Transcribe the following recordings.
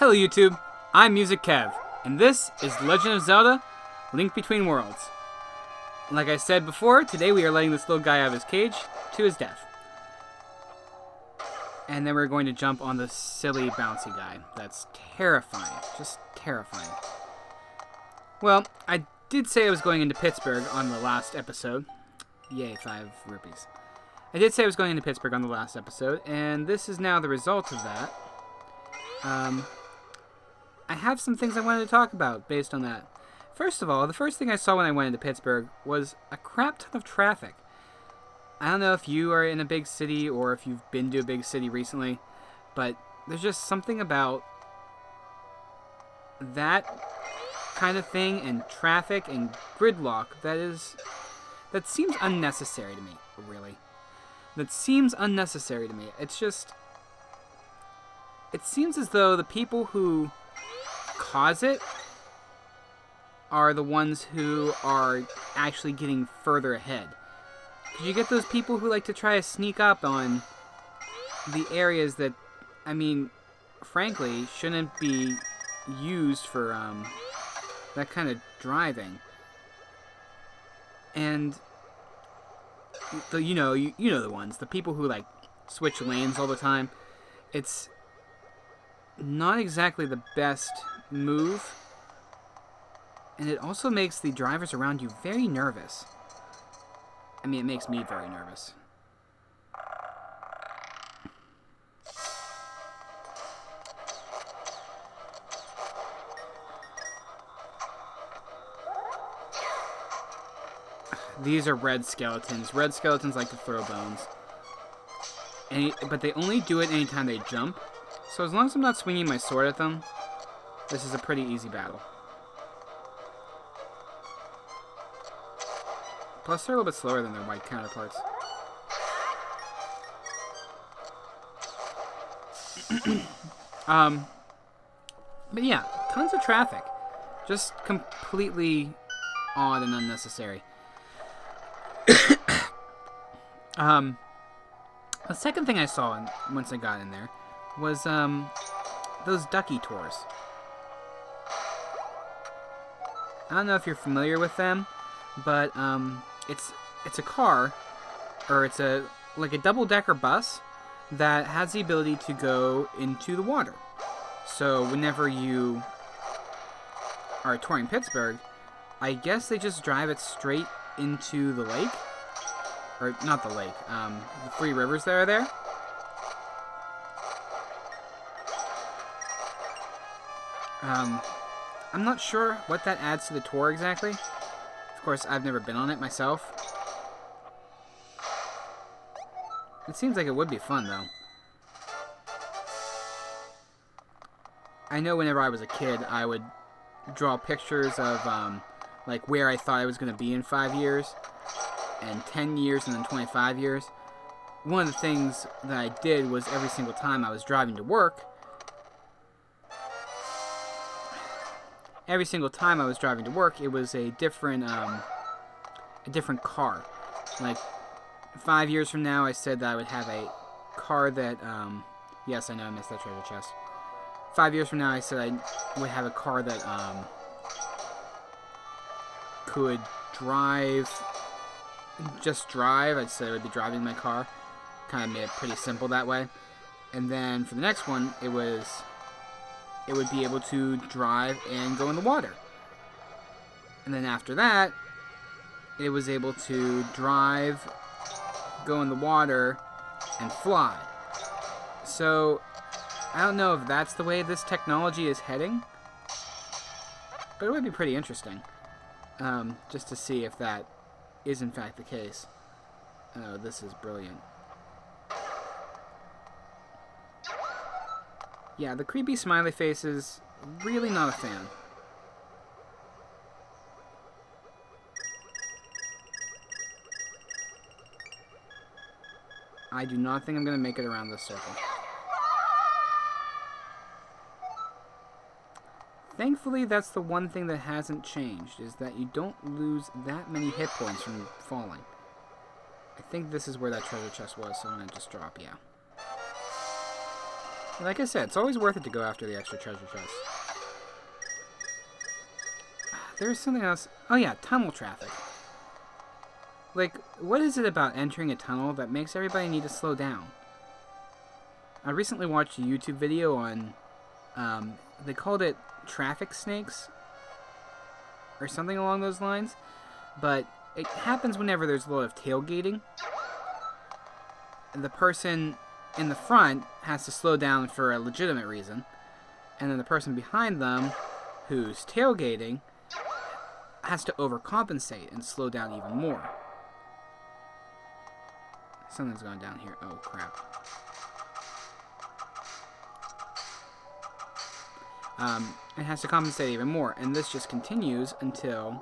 Hello YouTube, I'm Music Kev, and this is Legend of Zelda: Link Between Worlds. And like I said before, today we are letting this little guy out of his cage to his death. And then we're going to jump on the silly bouncy guy. That's terrifying, just terrifying. Well, I did say I was going into Pittsburgh on the last episode. Yay, 5 rupees. I did say I was going into Pittsburgh on the last episode, and this is now the result of that. I have some things I wanted to talk about based on that. First of all, the first thing I saw when I went into Pittsburgh was a crap ton of traffic. I don't know if you are in a big city or if you've been to a big city recently, but there's just something about that kind of thing and traffic and gridlock that seems unnecessary to me, really. That seems unnecessary to me. It's just... It seems as though the people who cause it are the ones who are actually getting further ahead. Because you get those people who like to try to sneak up on the areas that, I mean, frankly, shouldn't be used for that kind of driving. And you know the ones, the people who like switch lanes all the time. It's not exactly the best move, and it also makes the drivers around you very nervous. I mean, it makes me very nervous. These are red skeletons. Red skeletons like to throw bones. But they only do it anytime they jump. So as long as I'm not swinging my sword at them, this is a pretty easy battle. Plus, they're a little bit slower than their white counterparts. But yeah, tons of traffic. Just completely odd and unnecessary. The second thing I saw once I got in there was those ducky tours. I don't know if you're familiar with them, but it's a car, or it's like a double-decker bus that has the ability to go into the water. So whenever you are touring Pittsburgh, I guess they just drive it straight into the lake. Or not the lake, the 3 rivers that are there. I'm not sure what that adds to the tour exactly. Of course, I've never been on it myself. It seems like it would be fun, though. I know whenever I was a kid, I would draw pictures of, like, where I thought I was going to be in 5 years, and 10 years, and then 25 years. One of the things that I did was every single time I was driving to work, it was a different car. Like, 5 years from now, I said that I would have a car that, yes, I know I missed that treasure chest. 5 years from now, I said I would have a car that, could drive, just drive. I'd say I would be driving my car. Kind of made it pretty simple that way. And then for the next one, it would be able to drive and go in the water. And then after that, it was able to drive, go in the water, and fly. So, I don't know if that's the way this technology is heading, but it would be pretty interesting, just to see if that is in fact the case. Oh, this is brilliant. Yeah, the creepy smiley face is really not a fan. I do not think I'm going to make it around this circle. Thankfully, that's the one thing that hasn't changed, is that you don't lose that many hit points from falling. I think this is where that treasure chest was, so I'm going to just drop, yeah. Like I said, it's always worth it to go after the extra treasure chests. There's something else. Oh yeah, tunnel traffic. Like, what is it about entering a tunnel that makes everybody need to slow down? I recently watched a YouTube video on, they called it traffic snakes, or something along those lines, but it happens whenever there's a lot of tailgating. And the person in the front has to slow down for a legitimate reason, and then the person behind them, who's tailgating, has to overcompensate and slow down even more. Something's going down here. Oh, crap. It has to compensate even more, and this just continues until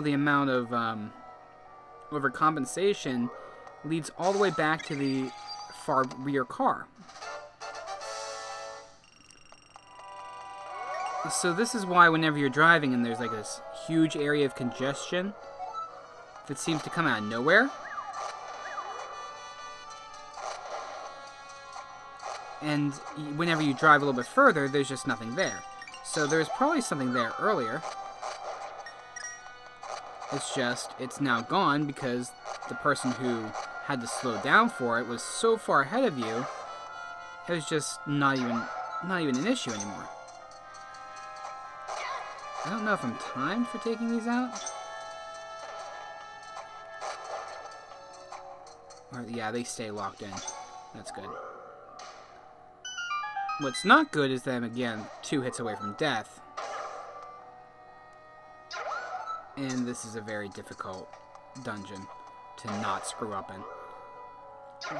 the amount of overcompensation leads all the way back to the far rear car. So this is why whenever you're driving and there's like this huge area of congestion that seems to come out of nowhere, and whenever you drive a little bit further, there's just nothing there. So there's probably something there earlier. It's now gone because the person who had to slow down for it was so far ahead of you, it was just not even an issue anymore. I don't know if I'm timed for taking these out. Or, yeah, they stay locked in. That's good. What's not good is that I'm, again, 2 hits away from death. And this is a very difficult dungeon to not screw up in.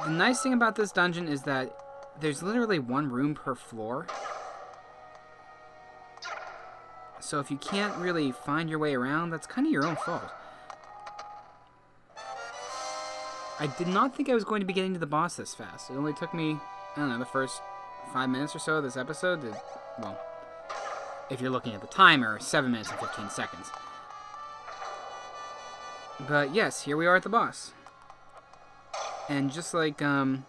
The nice thing about this dungeon is that there's literally 1 room per floor. So if you can't really find your way around, that's kind of your own fault. I did not think I was going to be getting to the boss this fast. It only took me, I don't know, the first 5 minutes or so of this episode to, well, if you're looking at the timer, 7 minutes and 15 seconds. But yes, here we are at the boss. And just like the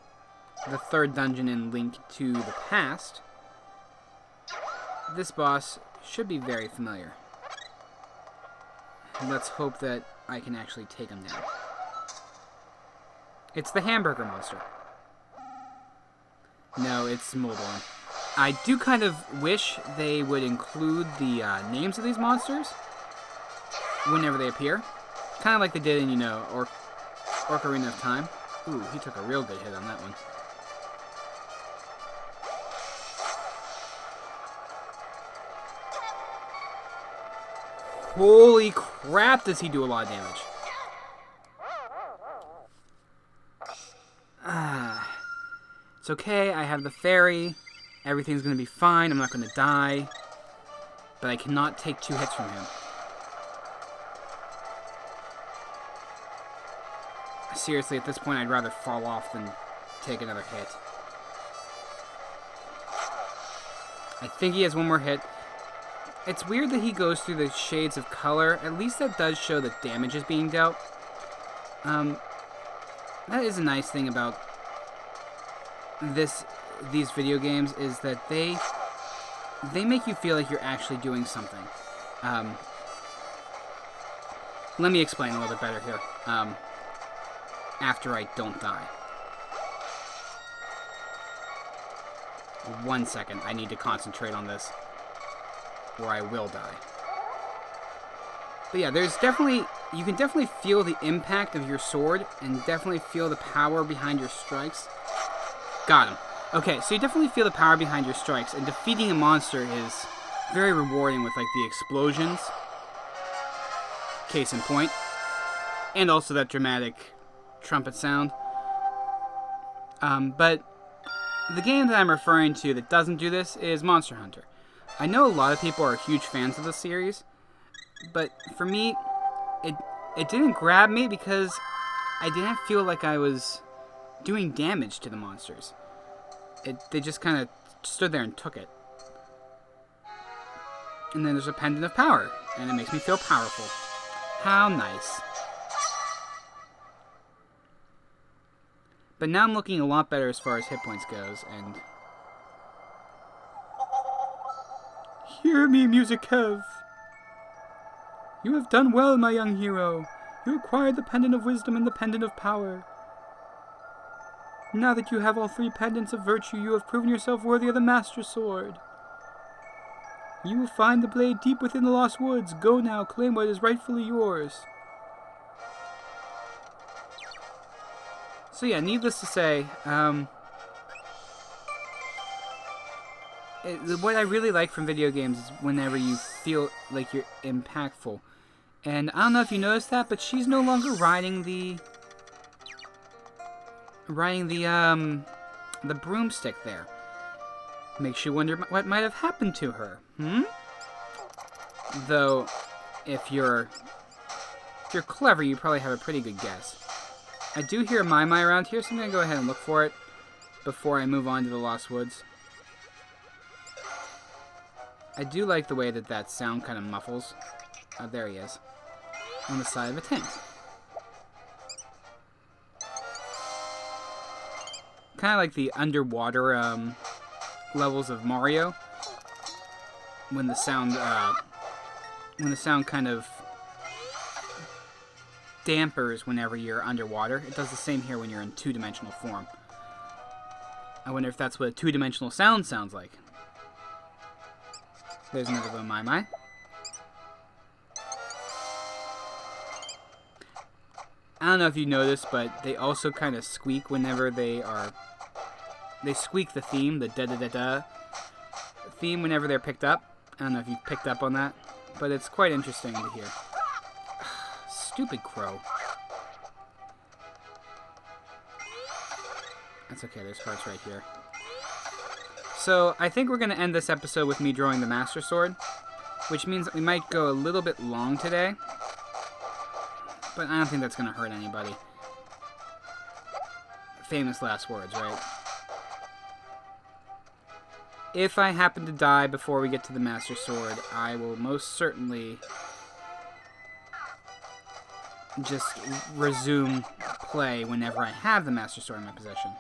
3rd dungeon in Link to the Past, this boss should be very familiar. Let's hope that I can actually take him down. It's the Hamburger monster. No, it's Moldorm. I do kind of wish they would include the names of these monsters whenever they appear. Kind of like they did in, Ocarina of Time. Ooh, he took a real good hit on that one. Holy crap, does he do a lot of damage. It's okay, I have the fairy. Everything's going to be fine, I'm not going to die. But I cannot take 2 hits from him. Seriously, at this point, I'd rather fall off than take another hit. I think he has 1 more hit. It's weird that he goes through the shades of color. At least that does show that damage is being dealt. That is a nice thing about these video games, is that they make you feel like you're actually doing something. Let me explain a little bit better here. After I don't die. 1 second, I need to concentrate on this, or I will die. But yeah, you can definitely feel the impact of your sword, and definitely feel the power behind your strikes. Got him. Okay, so you definitely feel the power behind your strikes, and defeating a monster is very rewarding with, like, the explosions. Case in point. And also that dramatic trumpet sound. But the game that I'm referring to that doesn't do this is Monster Hunter. I know a lot of people are huge fans of the series, but for me, it didn't grab me because I didn't feel like I was doing damage to the monsters. They just kind of stood there and took it. And then there's a pendant of power, and it makes me feel powerful. How nice. But now I'm looking a lot better as far as hit points goes, and... Hear me, Music Kev! You have done well, my young hero. You acquired the Pendant of Wisdom and the Pendant of Power. Now that you have all 3 pendants of virtue, you have proven yourself worthy of the Master Sword. You will find the blade deep within the Lost Woods. Go now, claim what is rightfully yours. So yeah, needless to say, what I really like from video games is whenever you feel like you're impactful. And I don't know if you noticed that, but she's no longer riding the broomstick there. Makes you wonder what might have happened to her. Though, if you're clever, you probably have a pretty good guess. I do hear Mai around here, so I'm gonna go ahead and look for it before I move on to the Lost Woods. I do like the way that sound kind of muffles. Oh, there he is. On the side of a tent. Kind of like the underwater levels of Mario. When the sound kind of dampers whenever you're underwater. It does the same here when you're in 2-dimensional form. I wonder if that's what a 2-dimensional sound sounds like. There's another one, Mai. I don't know if you noticed, but they also kind of squeak whenever they squeak the theme, the da-da-da-da theme whenever they're picked up. I don't know if you picked up on that, but it's quite interesting to hear. Stupid crow. That's okay, there's hearts right here. So, I think we're going to end this episode with me drawing the Master Sword, which means that we might go a little bit long today, but I don't think that's going to hurt anybody. Famous last words, right? If I happen to die before we get to the Master Sword, I will most certainly just resume play whenever I have the Master Sword in my possession.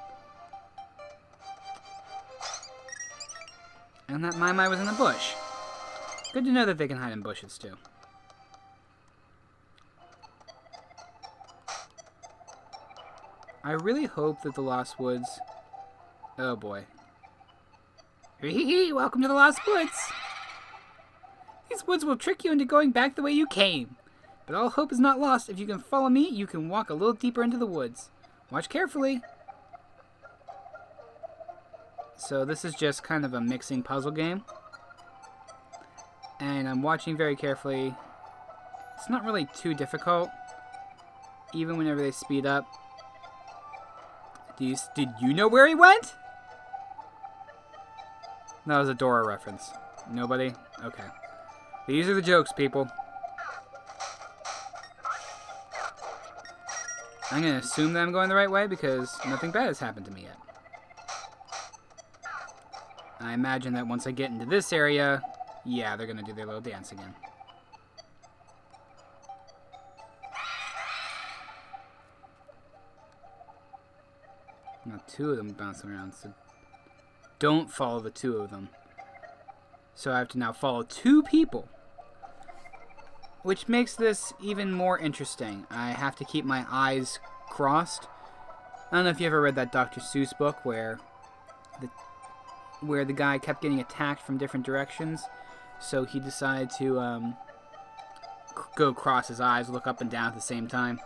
And that Mai was in the bush. Good to know that they can hide in bushes, too. I really hope that the Lost Woods... Oh, boy. Hee-hee-hee! Welcome to the Lost Woods! These woods will trick you into going back the way you came. But all hope is not lost. If you can follow me, you can walk a little deeper into the woods. Watch carefully. So this is just kind of a mixing puzzle game. And I'm watching very carefully. It's not really too difficult. Even whenever they speed up. Did you know where he went? That was a Dora reference. Nobody? Okay. These are the jokes, people. I'm going to assume that I'm going the right way because nothing bad has happened to me yet. I imagine that once I get into this area, yeah, they're going to do their little dance again. Now 2 of them bouncing around, so don't follow the 2 of them. So I have to now follow 2 people. Which makes this even more interesting. I have to keep my eyes crossed. I don't know if you ever read that Dr. Seuss book where the guy kept getting attacked from different directions. So he decided to go cross his eyes, look up and down at the same time.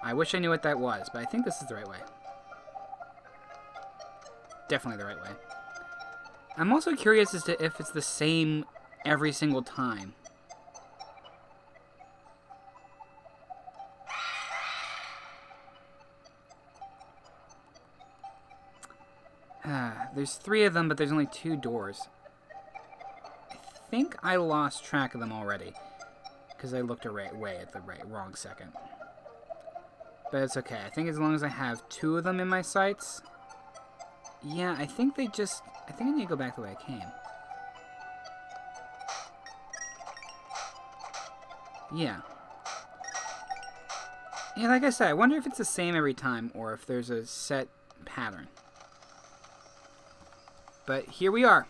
I wish I knew what that was, but I think this is the right way. Definitely the right way. I'm also curious as to if it's the same every single time. There's 3 of them, but there's only 2 doors. I think I lost track of them already, because I looked away at the wrong second. But it's okay. I think as long as I have 2 of them in my sights... Yeah, I think I need to go back the way I came. Yeah. Yeah, like I said, I wonder if it's the same every time or if there's a set pattern. But here we are.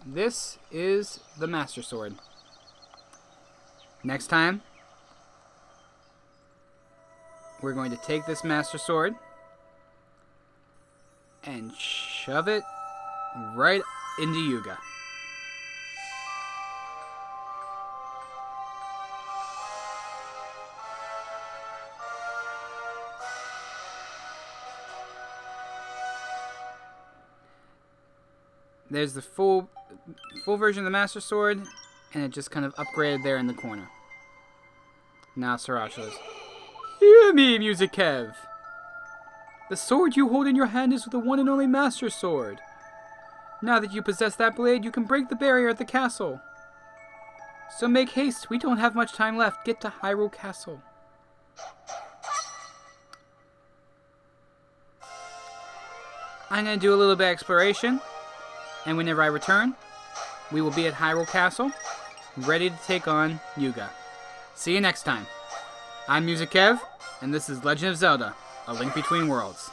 This is the Master Sword. Next time, we're going to take this Master Sword and shove it right into Yuga. There's the full version of the Master Sword, and it just kind of upgraded there in the corner. Now Sriracha's. Hear me, Music Kev! The sword you hold in your hand is the one and only Master Sword. Now that you possess that blade, you can break the barrier at the castle. So make haste, we don't have much time left. Get to Hyrule Castle. I'm going to do a little bit of exploration, and whenever I return, we will be at Hyrule Castle, ready to take on Yuga. See you next time. I'm Music Kev, and this is Legend of Zelda: A Link Between Worlds.